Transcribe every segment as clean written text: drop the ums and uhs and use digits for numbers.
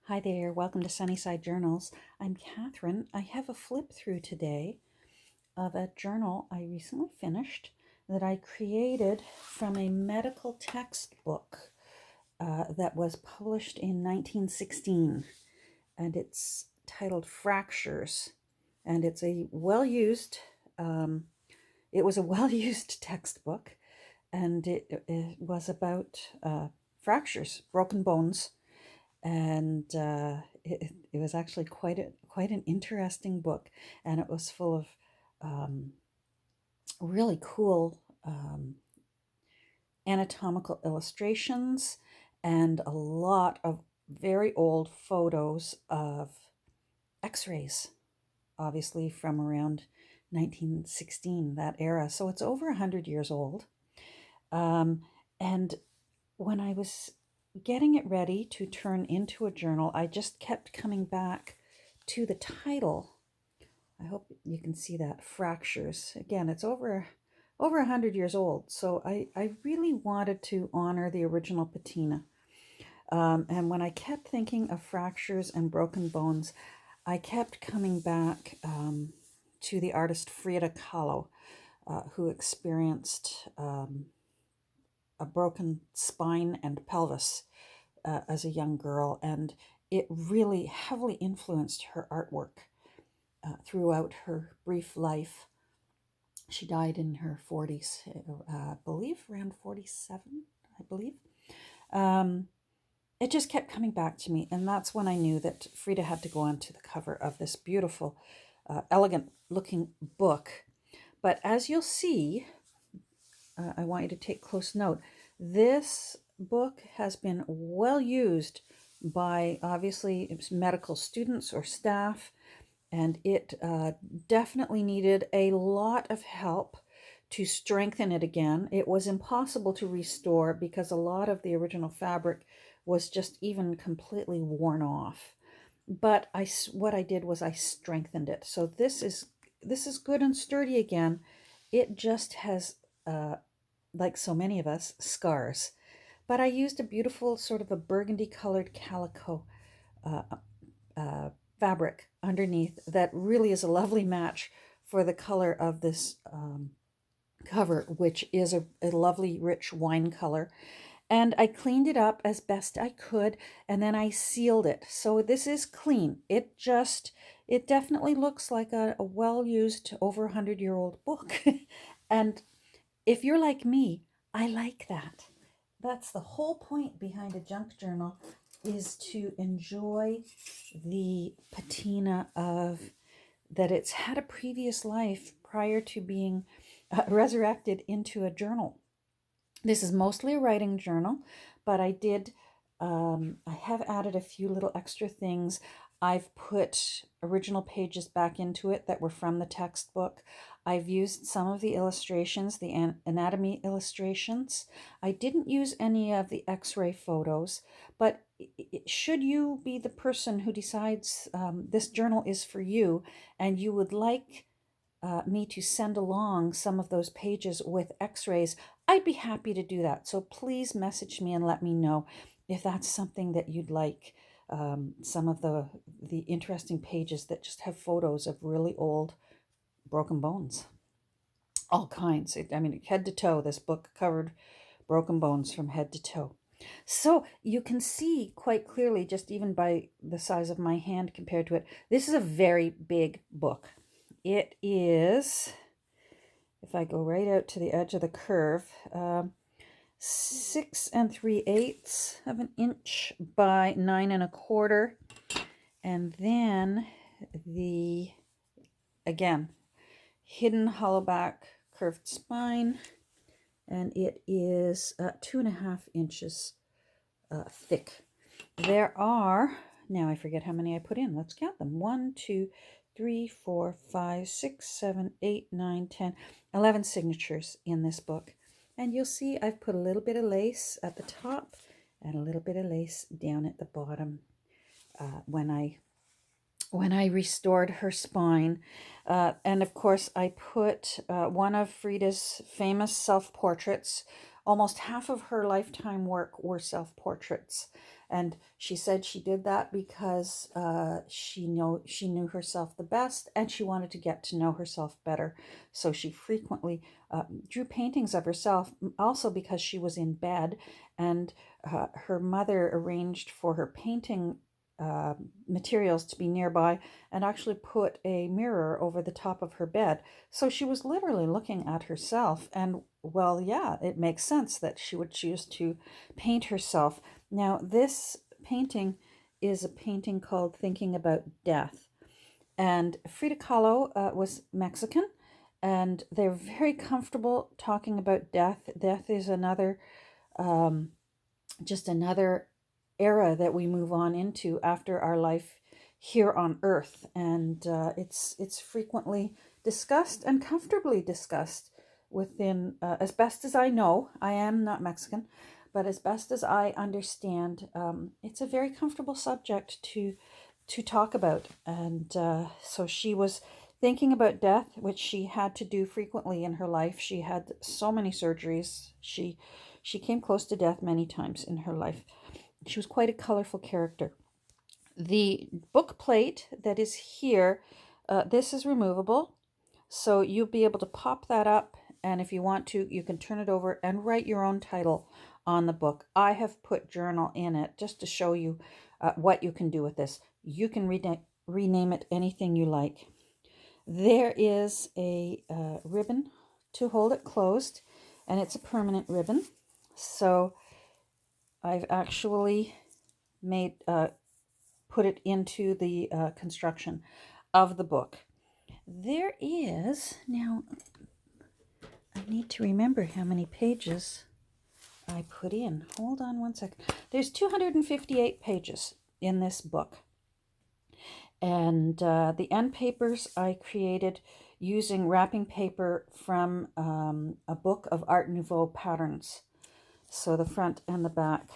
Hi there, welcome to Sunnyside Journals. I'm Catherine. I have a flip through today of a journal I recently finished that I created from a medical textbook that was published in 1916. And it's titled Fractures. And it's a well-used, it was a well-used textbook. And it was about fractures, broken bones, and it was actually quite an interesting book, and it was full of um, really cool anatomical illustrations and a lot of very old photos of x-rays, obviously from around 1916, that era. So it's over 100 years old. And when I was getting it ready to turn into a journal, I just kept coming back to the title. I hope you can see that, Fractures. Again, it's over 100 years old, so I really wanted to honor the original patina. And when I kept thinking of fractures and broken bones, I kept coming back to the artist Frida Kahlo, who experienced a broken spine and pelvis as a young girl, and it really heavily influenced her artwork throughout her brief life. She died in her 40s, I believe, around 47, I believe. It just kept coming back to me, and that's when I knew that Frida had to go onto the cover of this beautiful, elegant-looking book. But as you'll see, I want you to take close note. This book has been well used by, obviously, medical students or staff, and it definitely needed a lot of help to strengthen it again. It was impossible to restore because a lot of the original fabric was just even completely worn off. But what I did was I strengthened it. So this is good and sturdy again. It just has like so many of us, scars. But I used a beautiful sort of a burgundy colored calico uh, fabric underneath that really is a lovely match for the color of this cover, which is a lovely rich wine color. And I cleaned it up as best I could, and then I sealed it. So this is clean. It definitely looks like a well-used, over 100-year-old book. And if you're like me, I like that. That's the whole point behind a junk journal, is to enjoy the patina of that it's had a previous life prior to being resurrected into a journal. This is mostly a writing journal, but I have added a few little extra things. I've put original pages back into it that were from the textbook. I've used some of the illustrations, the anatomy illustrations. I didn't use any of the x-ray photos, but should you be the person who decides this journal is for you and you would like me to send along some of those pages with x-rays, I'd be happy to do that. So please message me and let me know if that's something that you'd like. Some of the interesting pages that just have photos of really old broken bones. All kinds. I mean, head to toe, this book covered broken bones from head to toe. So you can see quite clearly, just even by the size of my hand compared to it, this is a very big book. It is, if I go right out to the edge of the curve, 6 3/8 of an inch by 9 1/4. And then the, again, hidden hollow back curved spine, and it is 2.5 inches thick. There are, now I forget how many I put in. Let's count them. 1, 2, 3, 4, 5, 6, 7, 8, 9, 10, 11 signatures in this book. And you'll see I've put a little bit of lace at the top and a little bit of lace down at the bottom when I restored her spine. And of course, I put one of Frida's famous self-portraits. Almost half of her lifetime work were self-portraits. And she said she did that because she knew herself the best, and she wanted to get to know herself better. So she frequently drew paintings of herself, also because she was in bed, and her mother arranged for her painting materials to be nearby, and actually put a mirror over the top of her bed. So she was literally looking at herself, and well, yeah, it makes sense that she would choose to paint herself. Now, this painting is a painting called Thinking About Death. And Frida Kahlo was Mexican, and they're very comfortable talking about death. Death is another, just another era that we move on into after our life here on Earth. And it's frequently discussed and comfortably discussed within, as best as I know, I am not Mexican, but as best as I understand, it's a very comfortable subject to talk about. And so she was thinking about death, which she had to do frequently in her life. She had so many surgeries. She came close to death many times in her life. She was quite a colorful character. The book plate that is here, this is removable. So you'll be able to pop that up, and if you want to, you can turn it over and write your own title on the book. I have put journal in it just to show you what you can do with this. You can rename it anything you like. There is a ribbon to hold it closed, and it's a permanent ribbon. So I've actually made put it into the construction of the book. There is, now I need to remember how many pages I put in. Hold on one second. There's 258 pages in this book. And the end papers I created using wrapping paper from a book of Art Nouveau patterns. So the front and the back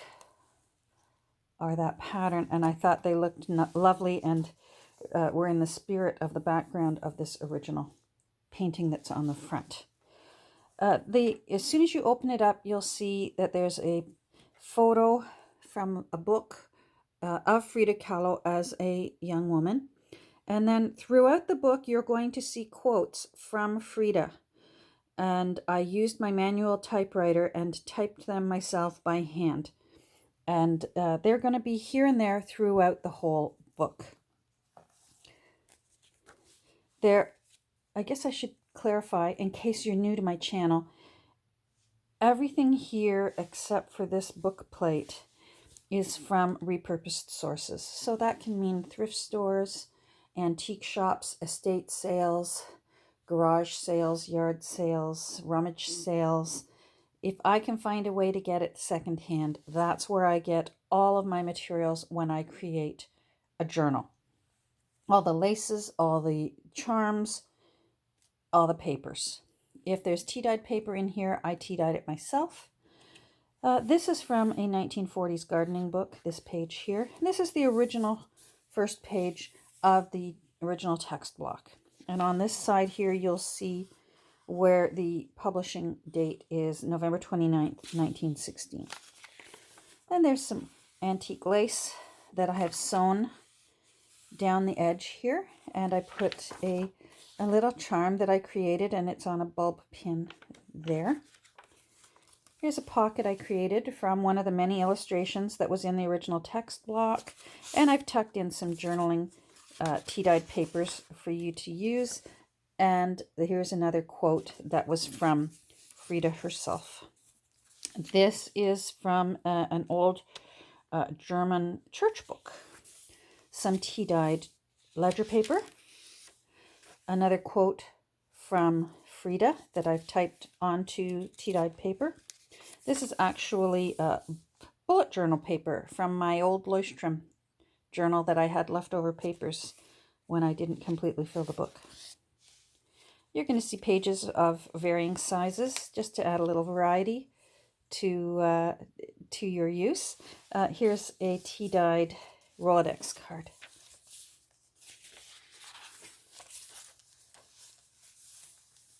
are that pattern, and I thought they looked lovely and were in the spirit of the background of this original painting that's on the front. As soon as you open it up, you'll see that there's a photo from a book of Frida Kahlo as a young woman. And then throughout the book, you're going to see quotes from Frida. And I used my manual typewriter and typed them myself by hand. And they're going to be here and there throughout the whole book. I guess I should clarify, in case you're new to my channel, everything here except for this book plate is from repurposed sources. So that can mean thrift stores, antique shops, estate sales, garage sales, yard sales, rummage sales. If I can find a way to get it secondhand, that's where I get all of my materials when I create a journal. All the laces, all the charms, all the papers. If there's tea-dyed paper in here, I tea-dyed it myself. This is from a 1940s gardening book, this page here. This is the original first page of the original text block. And on this side here, you'll see where the publishing date is November 29th, 1916. Then there's some antique lace that I have sewn down the edge here. And I put a little charm that I created, and it's on a bulb pin there. Here's a pocket I created from one of the many illustrations that was in the original text block. And I've tucked in some journaling tea-dyed papers for you to use. And here's another quote that was from Frida herself. This is from an old German church book. Some tea-dyed ledger paper. Another quote from Frida that I've typed onto tea-dyed paper. This is actually bullet journal paper from my old Leuchtturm journal that I had leftover papers when I didn't completely fill the book. You're going to see pages of varying sizes just to add a little variety to your use. Here's a tea-dyed Rolodex card.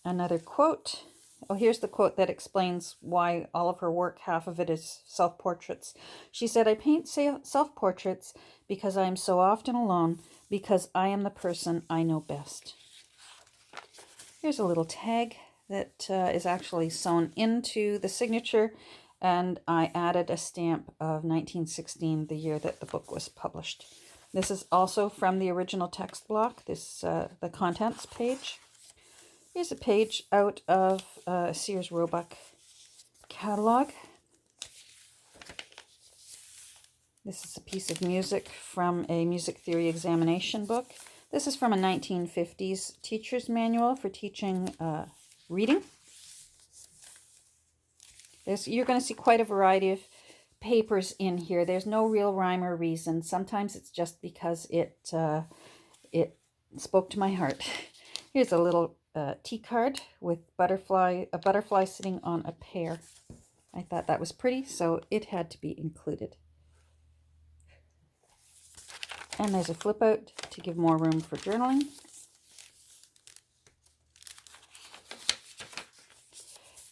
Another quote Oh, here's the quote that explains why all of her work, half of it is self-portraits. She said, "I paint self-portraits because I am so often alone, because I am the person I know best." Here's a little tag that is actually sewn into the signature, and I added a stamp of 1916, the year that the book was published. This is also from the original text block, the contents page. Here's a page out of Sears Roebuck catalog. This is a piece of music from a music theory examination book. This is from a 1950s teacher's manual for teaching reading. You're going to see quite a variety of papers in here. There's no real rhyme or reason. Sometimes it's just because it spoke to my heart. Here's a little tea card with a butterfly sitting on a pear. I thought that was pretty, so it had to be included. And there's a flip out to give more room for journaling.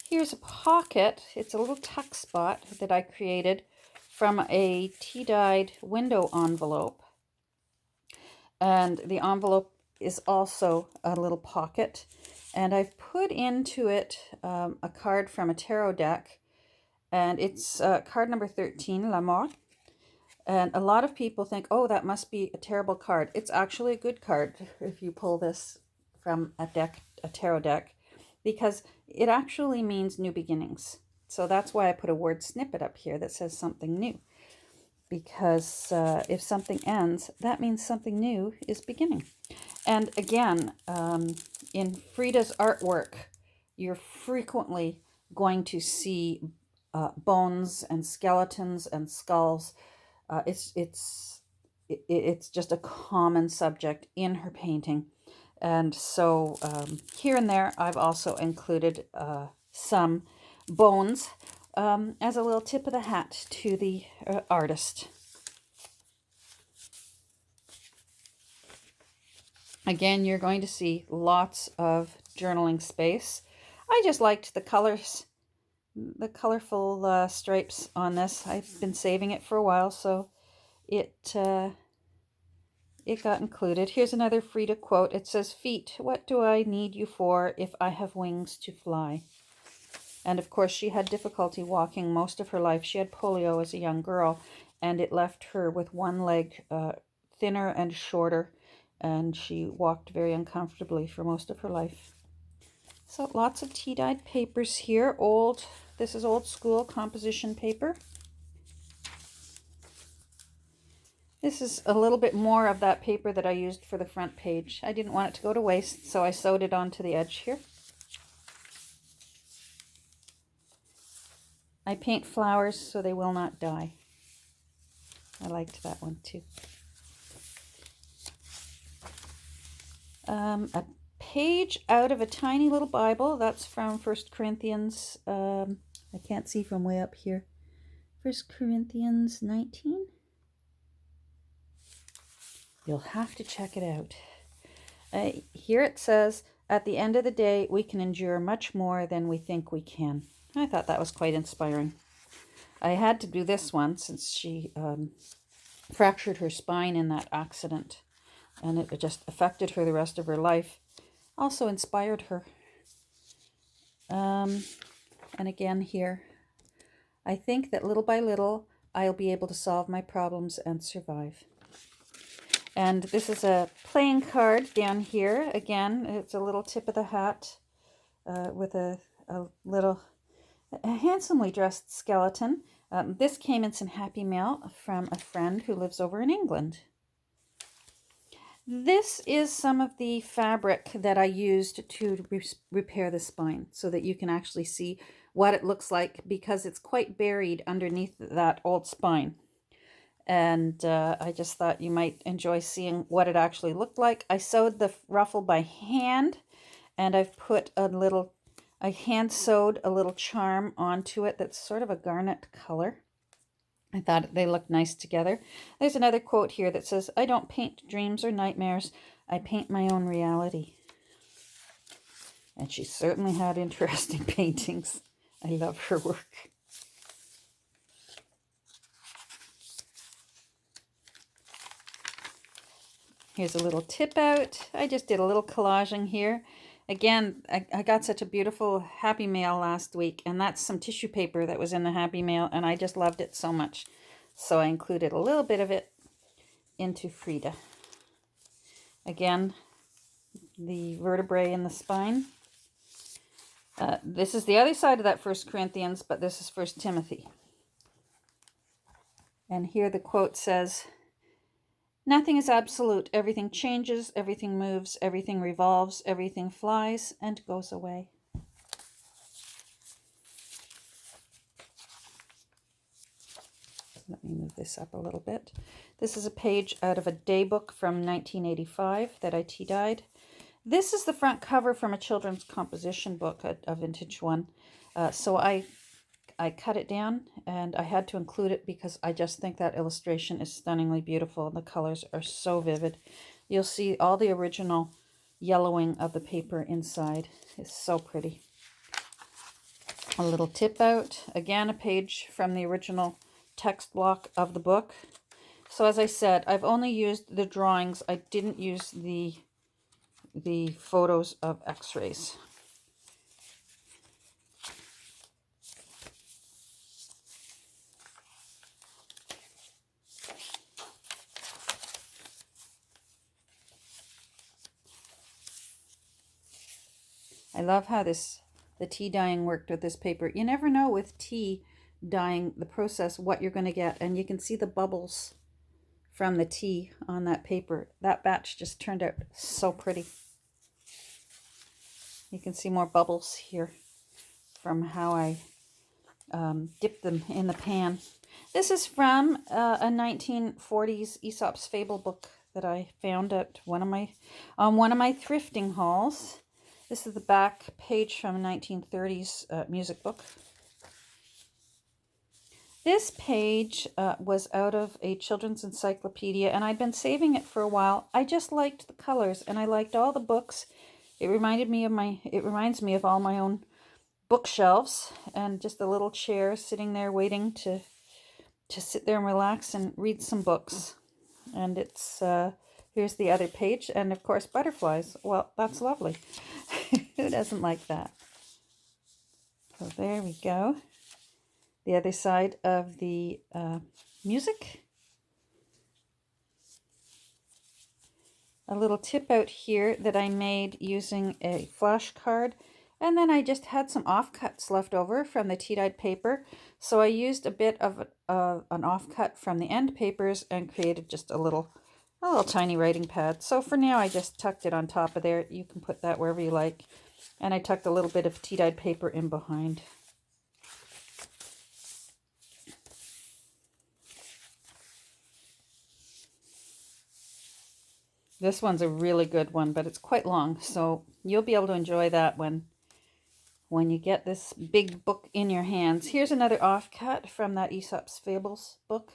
Here's a pocket. It's a little tuck spot that I created from a tea-dyed window envelope. And the envelope is also a little pocket. And I've put into it a card from a tarot deck. And it's card number 13, La Mort. And a lot of people think, oh, that must be a terrible card. It's actually a good card if you pull this from a tarot deck, because it actually means new beginnings. So that's why I put a word snippet up here that says something new. Because if something ends, that means something new is beginning. And again, in Frida's artwork, you're frequently going to see bones and skeletons and skulls. It's just a common subject in her painting. And so here and there, I've also included some bones as a little tip of the hat to the artist. Again, you're going to see lots of journaling space. I just liked the colors, the colorful stripes on this. I've been saving it for a while, so it got included. Here's another Frida quote. It says, "Feet, what do I need you for if I have wings to fly?" And of course, she had difficulty walking most of her life. She had polio as a young girl, and it left her with one leg thinner and shorter, and she walked very uncomfortably for most of her life. So lots of tea-dyed papers here. This is old school composition paper. This is a little bit more of that paper that I used for the front page. I didn't want it to go to waste, so I sewed it onto the edge here. I paint flowers so they will not die. I liked that one too. A page out of a tiny little Bible. That's from 1 Corinthians. I can't see from way up here. 1 Corinthians 19. You'll have to check it out. Here it says, "At the end of the day, we can endure much more than we think we can." I thought that was quite inspiring. I had to do this one since she fractured her spine in that accident, and it just affected her the rest of her life. Also inspired her. And again here, "I think that little by little, I'll be able to solve my problems and survive." And this is a playing card down here. Again, it's a little tip of the hat with a handsomely dressed skeleton. This came in some happy mail from a friend who lives over in England. This is some of the fabric that I used to repair the spine so that you can actually see what it looks like, because it's quite buried underneath that old spine. And I just thought you might enjoy seeing what it actually looked like. I sewed the ruffle by hand, and I've put I hand sewed a little charm onto it that's sort of a garnet color. I thought they looked nice together. There's another quote here that says, "I don't paint dreams or nightmares. I paint my own reality." And she certainly had interesting paintings. I love her work. Here's a little tip out. I just did a little collaging here. Again, I got such a beautiful Happy Mail last week, and that's some tissue paper that was in the Happy Mail, and I just loved it so much. So I included a little bit of it into Frida. Again, the vertebrae in the spine. This is the other side of that 1 Corinthians, but this is 1 Timothy. And here the quote says, "Nothing is absolute. Everything changes, everything moves, everything revolves, everything flies and goes away." Let me move this up a little bit. This is a page out of a day book from 1985 that I tea-dyed. This is the front cover from a children's composition book, a vintage one. So I cut it down, and I had to include it because I just think that illustration is stunningly beautiful. The colors are so vivid. You'll see all the original yellowing of the paper inside. It's so pretty. A little tip out. Again, a page from the original text block of the book. So as I said, I've only used the drawings. I didn't use the photos of x-rays. I love how the tea dyeing worked with this paper. You never know with tea dyeing, the process, what you're going to get. And you can see the bubbles from the tea on that paper. That batch just turned out so pretty. You can see more bubbles here from how I dipped them in the pan. This is from a 1940s Aesop's Fable book that I found at one of my thrifting hauls. This is the back page from a 1930s music book. This page was out of a children's encyclopedia, and I'd been saving it for a while. I just liked the colors, and I liked all the books. It reminds me of all my own bookshelves, and just a little chair sitting there waiting to sit there and relax and read some books. And it's here's the other page, and of course butterflies. Well, that's lovely. Who doesn't like that? So there we go. The other side of the music. A little tip out here that I made using a flashcard, and then I just had some offcuts left over from the tea-dyed paper, so I used a bit of an offcut from the end papers and created just a little tiny writing pad. So for now I just tucked it on top of there. You can put that wherever you like, and I tucked a little bit of tea-dyed paper in behind. This one's a really good one, but it's quite long, so you'll be able to enjoy that when you get this big book in your hands. Here's another offcut from that Aesop's Fables book.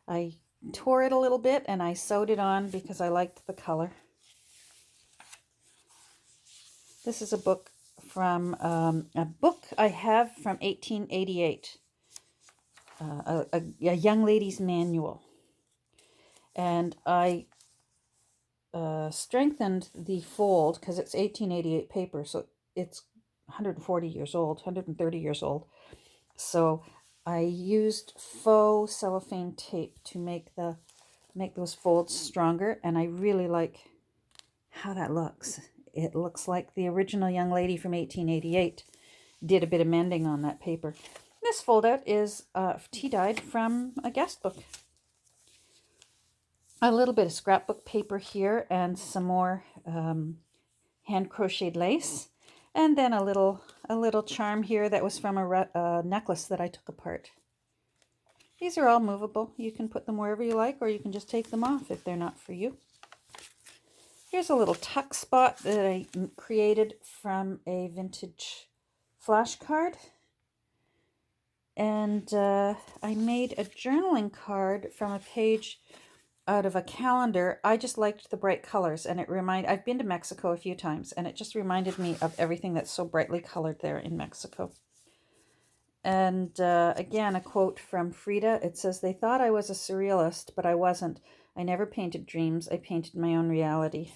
I tore it a little bit and I sewed it on because I liked the color. This is a book from a book I have from 1888, a young lady's manual, and I strengthened the fold because it's 1888 paper, so it's 140 years old, 130 years old. So I used faux cellophane tape to make those folds stronger, and I really like how that looks. It looks like the original young lady from 1888 did a bit of mending on that paper. This fold out is tea-dyed from a guest book. A little bit of scrapbook paper here and some more hand crocheted lace, and then a little charm here that was from a necklace that I took apart. These are all movable. You can put them wherever you like, or you can just take them off if they're not for you. Here's a little tuck spot that I created from a vintage flashcard, and I made a journaling card from a page out of a calendar. I just liked the bright colors, and I've been to Mexico a few times, and it just reminded me of everything that's so brightly colored there in Mexico. And again, a quote from Frida. It says, "They thought I was a surrealist, but I wasn't. I never painted dreams. I painted my own reality."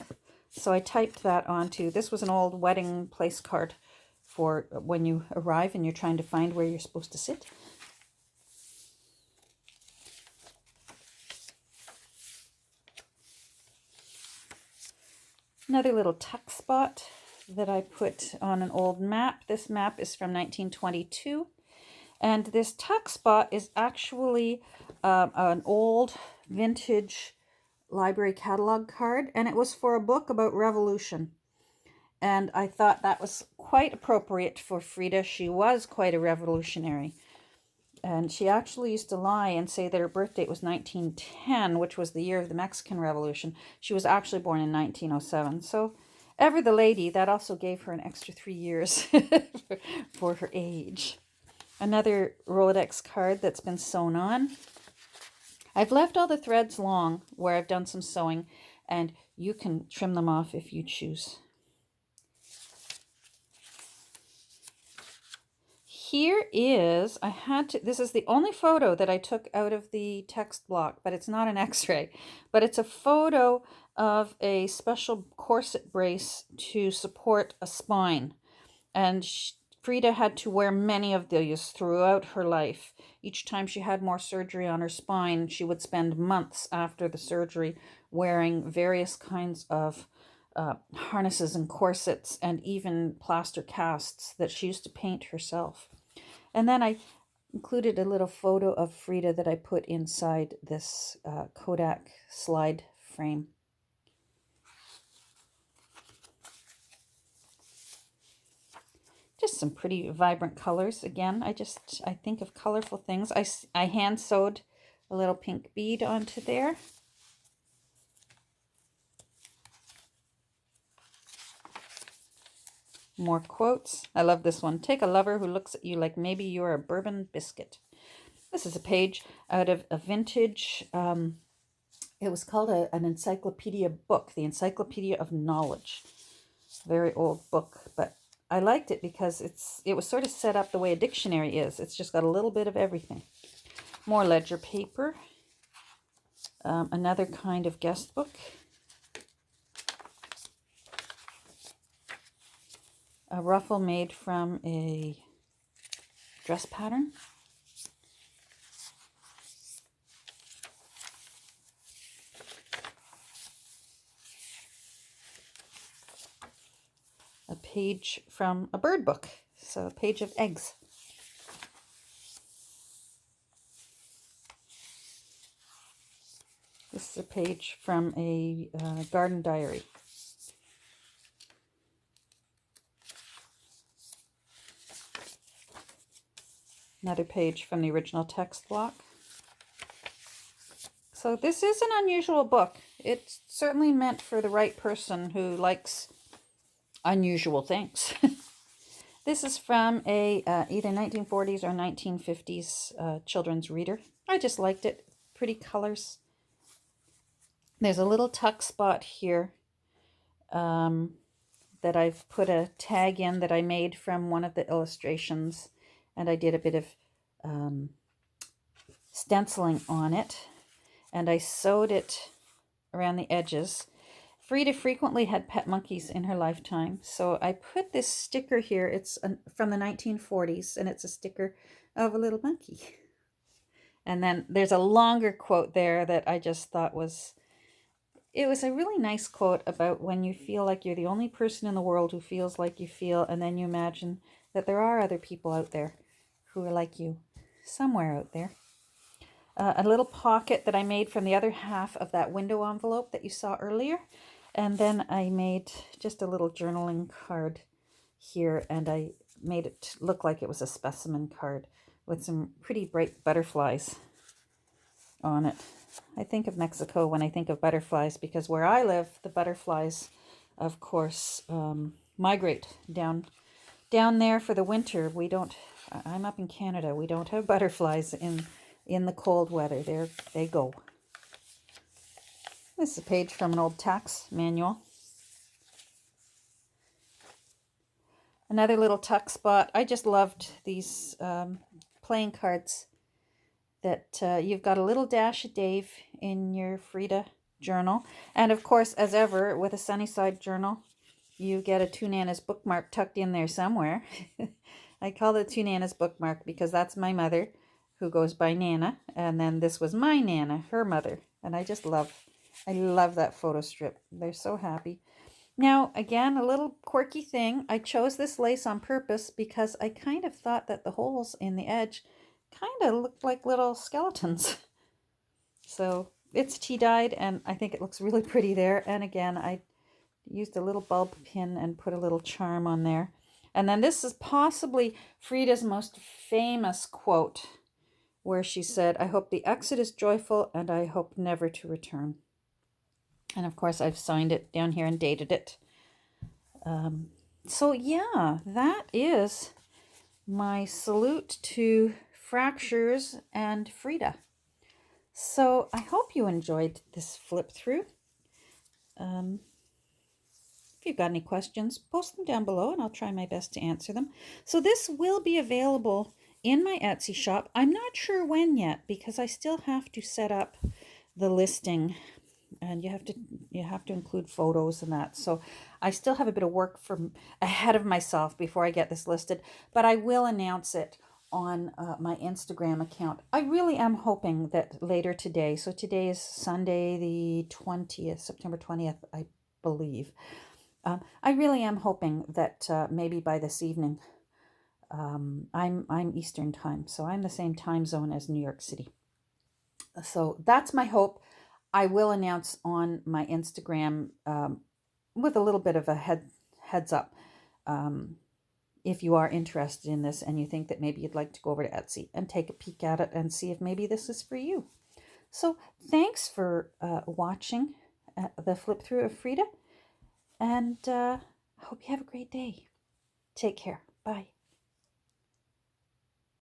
So I typed that onto, this was an old wedding place card for when you arrive and you're trying to find where you're supposed to sit. Another little tuck spot that I put on an old map. This map is from 1922. And this tuck spot is actually an old vintage library catalog card. And it was for a book about revolution. And I thought that was quite appropriate for Frida. She was quite a revolutionary. And she actually used to lie and say that her birth date was 1910, which was the year of the Mexican Revolution. She was actually born in 1907. So, ever the lady, that also gave her an extra 3 years for her age. Another Rolodex card that's been sewn on. I've left all the threads long where I've done some sewing, and you can trim them off if you choose. Here is, this is the only photo that I took out of the text block, but it's not an x-ray, but it's a photo of a special corset brace to support a spine. And Frida had to wear many of these throughout her life. Each time she had more surgery on her spine, she would spend months after the surgery wearing various kinds of harnesses and corsets and even plaster casts that she used to paint herself. And then I included a little photo of Frida that I put inside this Kodak slide frame. Just some pretty vibrant colors. Again, I think of colorful things. I hand sewed a little pink bead onto there. More quotes. I love this one. "Take a lover who looks at you like maybe you're a bourbon biscuit." This is a page out of a vintage, it was called an encyclopedia book, the Encyclopedia of Knowledge. Very old book, but I liked it because it was sort of set up the way a dictionary is. It's just got a little bit of everything. More ledger paper. Another kind of guest book. A ruffle made from a dress pattern. A page from a bird book, so a page of eggs. This is a page from a garden diary. Another page from the original text block. So this is an unusual book. It's certainly meant for the right person who likes unusual things. This is from a either 1940s or 1950s children's reader. I just liked it. Pretty colors. There's a little tuck spot here that I've put a tag in that I made from one of the illustrations, and I did a bit of stenciling on it, and I sewed it around the edges. Frida frequently had pet monkeys in her lifetime, so I put this sticker here. It's from the 1940s, and it's a sticker of a little monkey. And then there's a longer quote there that I just thought it was a really nice quote about when you feel like you're the only person in the world who feels like you feel, and then you imagine that there are other people out there who are like you, somewhere out there. A little pocket that I made from the other half of that window envelope that you saw earlier. And then I made just a little journaling card here, and I made it look like it was a specimen card with some pretty bright butterflies on it. I think of Mexico when I think of butterflies because where I live, the butterflies, of course, migrate down there for the winter. I'm up in Canada. We don't have butterflies in the cold weather. There they go. This is a page from an old tax manual. Another little tuck spot. I just loved these playing cards that you've got a little dash of Dave in your Frida journal. And of course, as ever, with a Sunnyside journal, you get a Two Nanas bookmark tucked in there somewhere. I call it Two Nanas bookmark because that's my mother, who goes by Nana. And then this was my Nana, her mother. And I love that photo strip. They're so happy. Now, again, a little quirky thing. I chose this lace on purpose because I kind of thought that the holes in the edge kind of looked like little skeletons. So it's tea-dyed, and I think it looks really pretty there. And again, I used a little bulb pin and put a little charm on there. And then this is possibly Frida's most famous quote, where she said, "I hope the exit is joyful, and I hope never to return." And of course, I've signed it down here and dated it. So yeah, that is my salute to Fractures and Frida. So I hope you enjoyed this flip through. If you've got any questions, post them down below and I'll try my best to answer them. So this will be available in my Etsy shop. I'm not sure when yet because I still have to set up the listing, and you have to include photos and that. So I still have a bit of work ahead of myself before I get this listed, but I will announce it on my Instagram account. I really am hoping that later today, so today is Sunday the 20th, September 20th, I believe. I really am hoping that maybe by this evening, I'm Eastern time, so I'm the same time zone as New York City. So that's my hope. I will announce on my Instagram with a little bit of a heads up. If you are interested in this and you think that maybe you'd like to go over to Etsy and take a peek at it and see if maybe this is for you. So thanks for watching the flip through of Frida, and I hope you have a great day. Take care. Bye.